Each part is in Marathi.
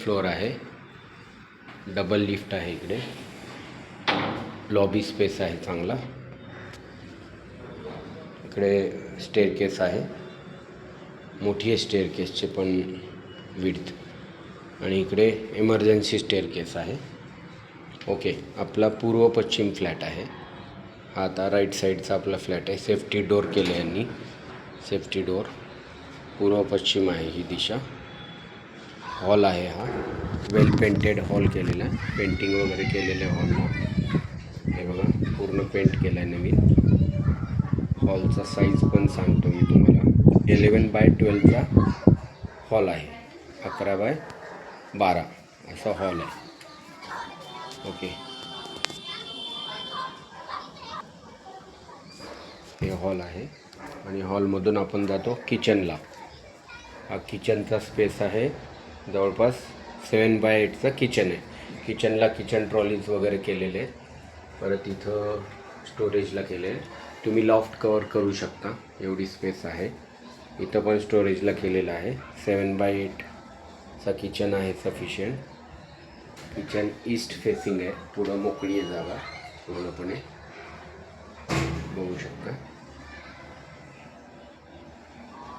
फ्लोअर आहे, डबल लिफ्ट आहे, इकडे लॉबी स्पेस आहे चांगला, इकडे स्टेअरकेस आहे, मोठी आहे स्टेअरकेसचे पण विड्थ, आणि इकडे इमर्जन्सी स्टेअरकेस आहे. ओके, आपला पूर्व पश्चिम फ्लॅट आहे हा. आता राईट साईडचा आपला फ्लॅट आहे. सेफ्टी डोर केले यांनी, सेफ्टी डोर. पूर्व पश्चिम आहे ही दिशा. हॉल आहे हा, वेल पेंटेड हॉल केलेला आहे, पेंटिंग वगैरे केलेलं आहे हॉलला. हे बघा, पूर्ण पेंट केलं आहे नवीन. हॉलचा साईज पण सांगतो मी तुम्हाला. 11x12चा हॉल आहे, 11x12 असा हॉल आहे. ओके, हे हॉल आहे आणि हॉलमधून आपण जातो किचनला. हा किचनचा स्पेस आहे, जवळपास 7x8चा किचन आहे. किचनला किचन ट्रॉलीज वगैरे केलेले आहेत. परत इथं स्टोरेजला केले आहे. तुम्ही लॉफ्ट कवर करू शकता, एवढी स्पेस आहे. इथं पण स्टोरेजला केलेलं आहे. 7x8चा किचन आहे सफिशियंट. किचन ईस्ट फेसिंग आहे, पुढं मोकळी आहे जागा पूर्णपणे, बघू शकता.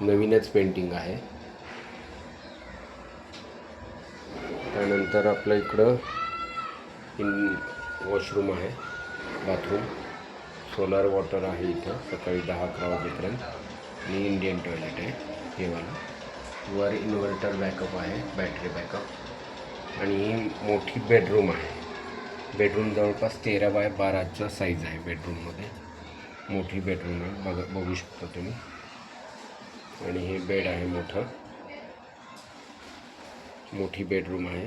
नवीनच पेंटिंग आहे. त्यानंतर आपलं इकडं वॉशरूम आहे, बाथरूम. सोलर वॉटर आहे इथं, सकाळी 10-11 वाजेपर्यंत. आणि इंडियन टॉयलेट आहे हे वाला. वर इन्व्हर्टर बॅकअप आहे, बॅटरी बॅकअप. आणि ही मोठी बेडरूम आहे. बेडरूम जवळपास 13x12चा साईज आहे. बेडरूममध्ये मोठी बेडरूम आहे, बघू शकता तुम्ही. आणि हे बेड आहे मोठं, मोठी बेडरूम आहे,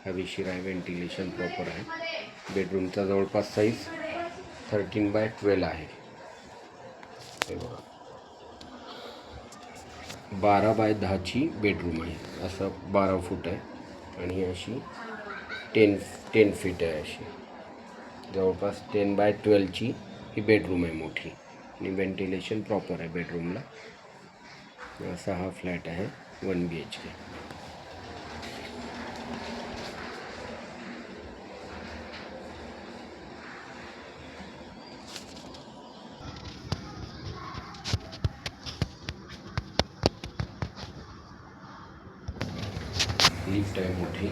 हवेशीर आहे, व्हेंटिलेशन प्रॉपर आहे. बेडरूमचा जवळपास साईज 13x12 आहे. हे बघा, 12x10ची बेडरूम आहे. असं 12 फूट आहे आणि अशी 10 फीट आहे. अशी जवळपास 10x12ची ही बेडरूम आहे मोठी, आणि व्हेंटिलेशन प्रॉपर आहे बेडरूमला. असा हा फ्लॅट आहे, 1 BHK. लिफ्ट आहे मोठी,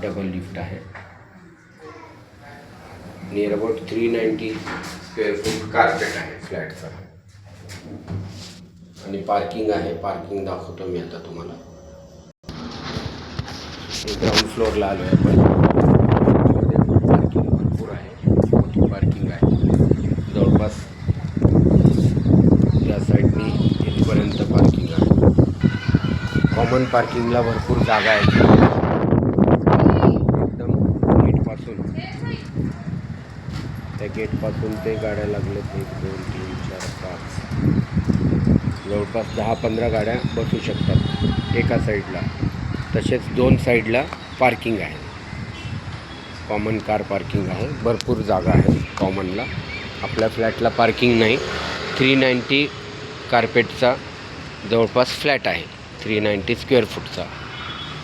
डबल लिफ्ट आहे. Near about 390 square foot carpet आहे फ्लॅटचा. आणि पार्किंग आहे, पार्किंग दाखवतो मी आता तुम्हाला. ग्राउंड फ्लोअरला आलो आहे आपण. पार्किंग भरपूर आहे, मोठी पार्किंग आहे. जवळपास त्या साईडनी इथपर्यंत पार्किंग आहे. कॉमन पार्किंगला भरपूर जागा आहे. एकदम गेटपासून, त्या गेटपासून ते गाड्या लागल्यात 1, 2, 3, 4, 5, जवळपास 10-15 गाड्या बसू शकतात एका साईडला. तसेच 2 साईडला पार्किंग आहे, कॉमन कार पार्किंग आहे. भरपूर जागा आहे कॉमनला. आपल्या फ्लॅटला पार्किंग नाही. 390 कार्पेटचा जवळपास फ्लॅट आहे, 390 स्क्वेअर फूटचा.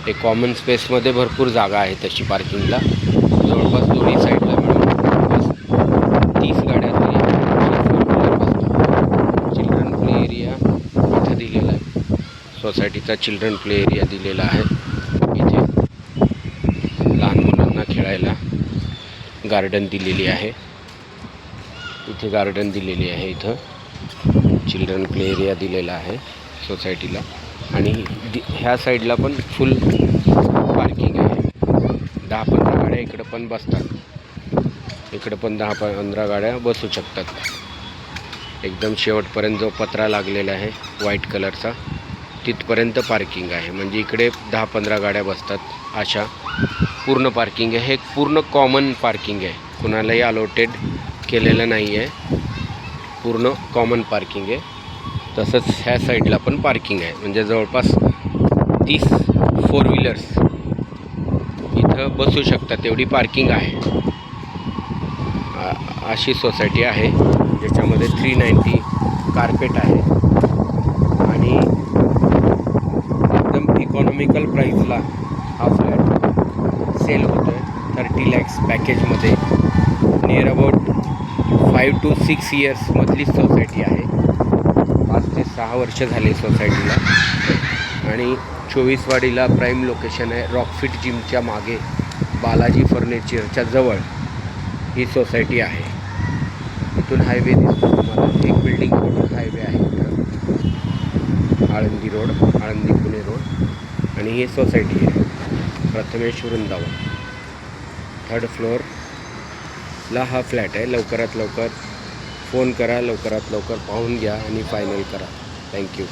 हे कॉमन स्पेसमध्ये भरपूर जागा आहे तशी पार्किंगला. जवळपास दोन्ही साईडला मिळून 30 गाड्या तरी बसतात. चिल्ड्रन प्ले एरिया इथं दिलेला आहे, सोसायटीचा चिल्ड्रन प्ले एरिया दिलेला आहे. इथे लहान मुलांना खेळायला गार्डन दिलेली आहे. इथे गार्डन दिलेली आहे, इथं चिल्ड्रन प्ले एरिया दिलेला आहे सोसायटीला. आणि ह्या साईडला पण फुल पार्किंग आहे. 10-15 गाड्या इकडं पण बसतात, इकडं पण 10-15 गाड्या बसू शकतात. एकदम शेवटपर्यंत जो पत्रा लागलेला आहे व्हाईट कलरचा, तिथपर्यंत पार्किंग आहे. म्हणजे इकडे 10-15 गाड्या बसतात. अशा पूर्ण पार्किंग आहे. हे पूर्ण कॉमन पार्किंग आहे, कुणालाही अलॉटेड केलेलं नाही आहे, पूर्ण कॉमन पार्किंग आहे. तसंच ह्या साईडला पण पार्किंग आहे. म्हणजे जवळपास 30 4 व्हीलर्स इथं बसू शकतात, एवढी पार्किंग आहे. अशी सोसायटी आहे ज्याच्यामध्ये 390 कार्पेट आहे. आणि इकॉनॉमिकल प्राईसला हा फ्लॅट सेल होतो आहे 30 लॅक्स पॅकेजमध्ये. नियर अबाउट 5 to 6 इयर्समधली सोसायटी आहे. 5 ते 6 वर्ष झाले सोसायटीला. आणि 24वाडीला प्राईम लोकेशन आहे. रॉकफिट जिमच्या मागे बालाजी फर्निचरच्या जवळ ही सोसायटी आहे. इथून हायवे दिसतो तुम्हाला. एक बिल्डिंग सोडून हायवे आहे इथं. Alandi road, Alandi Pune road. आणि ही सोसायटी आहे प्रथमेश वृंदावन. 3rd फ्लोअरला हा फ्लॅट आहे. लवकरात लवकर फोन करा, लवकरात लवकर पाहून घ्या आणि फायनल करा. थँक्यू.